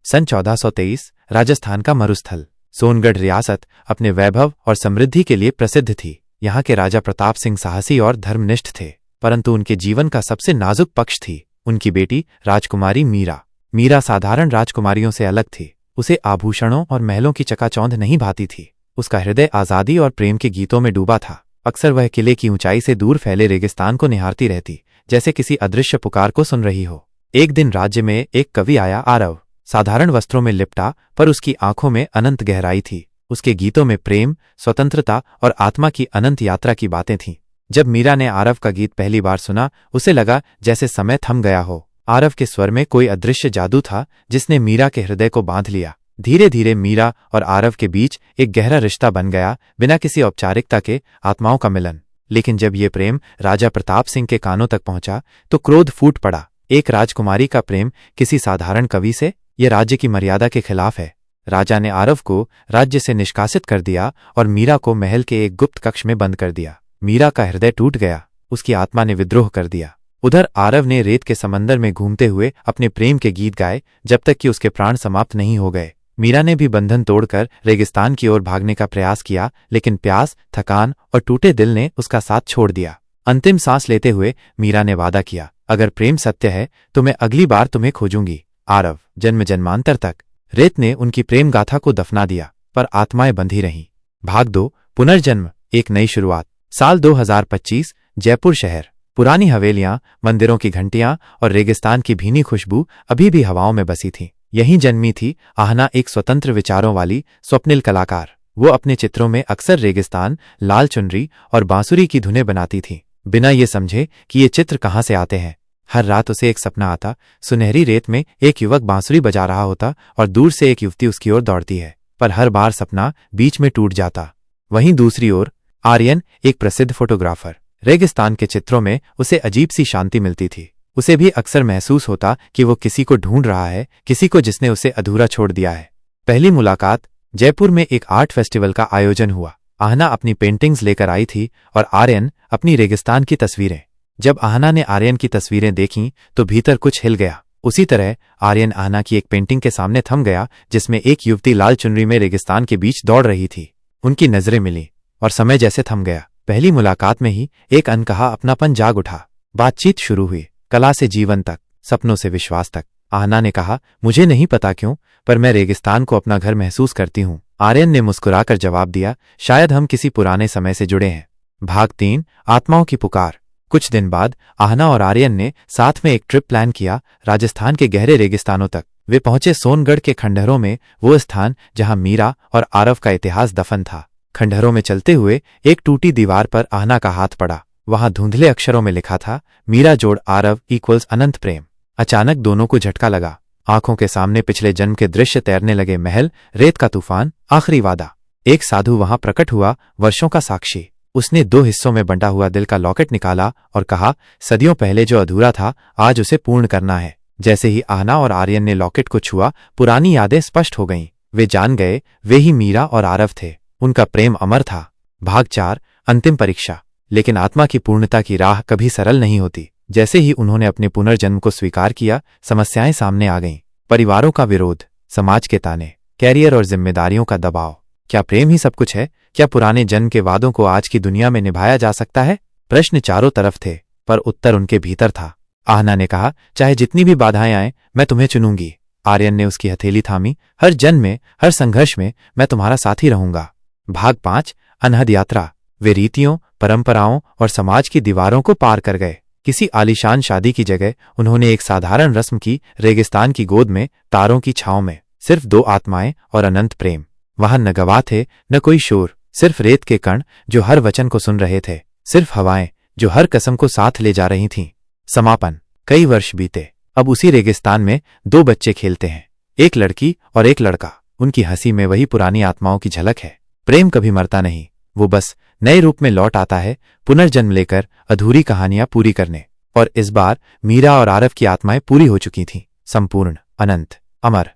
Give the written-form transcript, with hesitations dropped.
सन 1423 राजस्थान का मरुस्थल सोनगढ़ रियासत अपने वैभव और समृद्धि के लिए प्रसिद्ध थी। यहाँ के राजा प्रताप सिंह साहसी और धर्मनिष्ठ थे, परंतु उनके जीवन का सबसे नाजुक पक्ष थी उनकी बेटी राजकुमारी मीरा। मीरा साधारण राजकुमारियों से अलग थी। उसे आभूषणों और महलों की चकाचौंध नहीं भाती थी। उसका हृदय आज़ादी और प्रेम के गीतों में डूबा था। अक्सर वह किले की ऊंचाई से दूर फैले रेगिस्तान को निहारती रहती, जैसे किसी अदृश्य पुकार को सुन रही हो। एक दिन राज्य में एक कवि आया। आरव साधारण वस्त्रों में लिपटा, पर उसकी आंखों में अनंत गहराई थी। उसके गीतों में प्रेम, स्वतंत्रता और आत्मा की अनंत यात्रा की बातें थीं। जब मीरा ने आरव का गीत पहली बार सुना, उसे लगा जैसे समय थम गया हो। आरव के स्वर में कोई अदृश्य जादू था जिसने मीरा के हृदय को बांध लिया। धीरे धीरे मीरा और आरव के बीच एक गहरा रिश्ता बन गया, बिना किसी औपचारिकता के आत्माओं का मिलन। लेकिन जब ये प्रेम राजा प्रताप सिंह के कानों तक पहुंचा तो क्रोध फूट पड़ा। एक राजकुमारी का प्रेम किसी साधारण कवि से, यह राज्य की मर्यादा के खिलाफ है। राजा ने आरव को राज्य से निष्कासित कर दिया और मीरा को महल के एक गुप्त कक्ष में बंद कर दिया। मीरा का हृदय टूट गया, उसकी आत्मा ने विद्रोह कर दिया। उधर आरव ने रेत के समंदर में घूमते हुए अपने प्रेम के गीत गाए, जब तक कि उसके प्राण समाप्त नहीं हो गए। मीरा ने भी बंधन तोड़कर रेगिस्तान की ओर भागने का प्रयास किया, लेकिन प्यास, थकान और टूटे दिल ने उसका साथ छोड़ दिया। अंतिम सांस लेते हुए मीरा ने वादा किया, अगर प्रेम सत्य है तो मैं अगली बार तुम्हें खोजूंगी। आरव जन्म जन्मांतर तक। रेत ने उनकी प्रेम गाथा को दफना दिया, पर आत्माएं बंधी रहीं। भाग 2 पुनर्जन्म, एक नई शुरुआत। साल 2025, जयपुर शहर। पुरानी हवेलियां, मंदिरों की घंटियां और रेगिस्तान की भीनी खुशबू अभी भी हवाओं में बसी थीं। यहीं जन्मी थी आहना, एक स्वतंत्र विचारों वाली स्वप्निल कलाकार। वो अपने चित्रों में अक्सर रेगिस्तान, लाल चुनरी और बांसुरी की धुनें बनाती थी, बिना ये समझे कि ये चित्र कहाँ से आते हैं। हर रात उसे एक सपना आता, सुनहरी रेत में एक युवक बांसुरी बजा रहा होता और दूर से एक युवती उसकी ओर दौड़ती है, पर हर बार सपना बीच में टूट जाता। वहीं दूसरी ओर आर्यन, एक प्रसिद्ध फोटोग्राफर। रेगिस्तान के चित्रों में उसे अजीब सी शांति मिलती थी। उसे भी अक्सर महसूस होता कि वो किसी को ढूंढ रहा है, किसी को जिसने उसे अधूरा छोड़ दिया है। पहली मुलाकात। जयपुर में एक आर्ट फेस्टिवल का आयोजन हुआ। आहना अपनी पेंटिंग्स लेकर आई थी और आर्यन अपनी रेगिस्तान की तस्वीरें। जब आहना ने आर्यन की तस्वीरें देखीं तो भीतर कुछ हिल गया। उसी तरह आर्यन आहना की एक पेंटिंग के सामने थम गया, जिसमें एक युवती लाल चुनरी में रेगिस्तान के बीच दौड़ रही थी। उनकी नजरें मिली और समय जैसे थम गया। पहली मुलाकात में ही एक अनकहा अपनापन जाग उठा। बातचीत शुरू हुई, कला से जीवन तक, सपनों से विश्वास तक। आहना ने कहा, मुझे नहीं पता क्यों, पर मैं रेगिस्तान को अपना घर महसूस करती हूँ। आर्यन ने मुस्कुराकर जवाब दिया, शायद हम किसी पुराने समय से जुड़े हैं। भाग 3 आत्माओं की पुकार। कुछ दिन बाद आहना और आर्यन ने साथ में एक ट्रिप प्लान किया, राजस्थान के गहरे रेगिस्तानों तक। वे पहुंचे सोनगढ़ के खंडहरों में, वो स्थान जहां मीरा और आरव का इतिहास दफन था। खंडहरों में चलते हुए एक टूटी दीवार पर आहना का हाथ पड़ा। वहां धुंधले अक्षरों में लिखा था, मीरा जोड़ आरव इक्वल्स अनंत प्रेम। अचानक दोनों को झटका लगा। आंखों के सामने पिछले जन्म के दृश्य तैरने लगे। महल, रेत का तूफान, आखिरी वादा। एक साधु वहां प्रकट हुआ, वर्षों का साक्षी। उसने 2 हिस्सों में बंटा हुआ दिल का लॉकेट निकाला और कहा, सदियों पहले जो अधूरा था, आज उसे पूर्ण करना है। जैसे ही आहना और आर्यन ने लॉकेट को छुआ, पुरानी यादें स्पष्ट हो गईं। वे जान गए, वे ही मीरा और आरव थे। उनका प्रेम अमर था। भाग 4 अंतिम परीक्षा। लेकिन आत्मा की पूर्णता की राह कभी सरल नहीं होती। जैसे ही उन्होंने अपने पुनर्जन्म को स्वीकार किया, समस्याएं सामने आ गईं। परिवारों का विरोध, समाज के ताने, कैरियर और जिम्मेदारियों का दबाव। क्या प्रेम ही सब कुछ है? क्या पुराने जन्म के वादों को आज की दुनिया में निभाया जा सकता है? प्रश्न चारों तरफ थे, पर उत्तर उनके भीतर था। आहना ने कहा, चाहे जितनी भी बाधाएं आएं, मैं तुम्हें चुनूंगी। आर्यन ने उसकी हथेली थामी, हर जन्म में, हर संघर्ष में मैं तुम्हारा साथी रहूंगा। भाग 5 अनहद यात्रा। वे रीतियों, परंपराओं और समाज की दीवारों को पार कर गए। किसी आलीशान शादी की जगह उन्होंने एक साधारण रस्म की, रेगिस्तान की गोद में, तारों की छांव में, सिर्फ 2 आत्माएं और अनंत प्रेम। वहां न गवाह थे, न कोई शोर, सिर्फ रेत के कण जो हर वचन को सुन रहे थे, सिर्फ हवाएं जो हर कसम को साथ ले जा रही थीं। समापन। कई वर्ष बीते। अब उसी रेगिस्तान में 2 बच्चे खेलते हैं, एक लड़की और एक लड़का। उनकी हंसी में वही पुरानी आत्माओं की झलक है। प्रेम कभी मरता नहीं, वो बस नए रूप में लौट आता है, पुनर्जन्म लेकर अधूरी कहानियां पूरी करने। और इस बार मीरा और आरव की आत्माएं पूरी हो चुकी थीं, संपूर्ण, अनंत, अमर।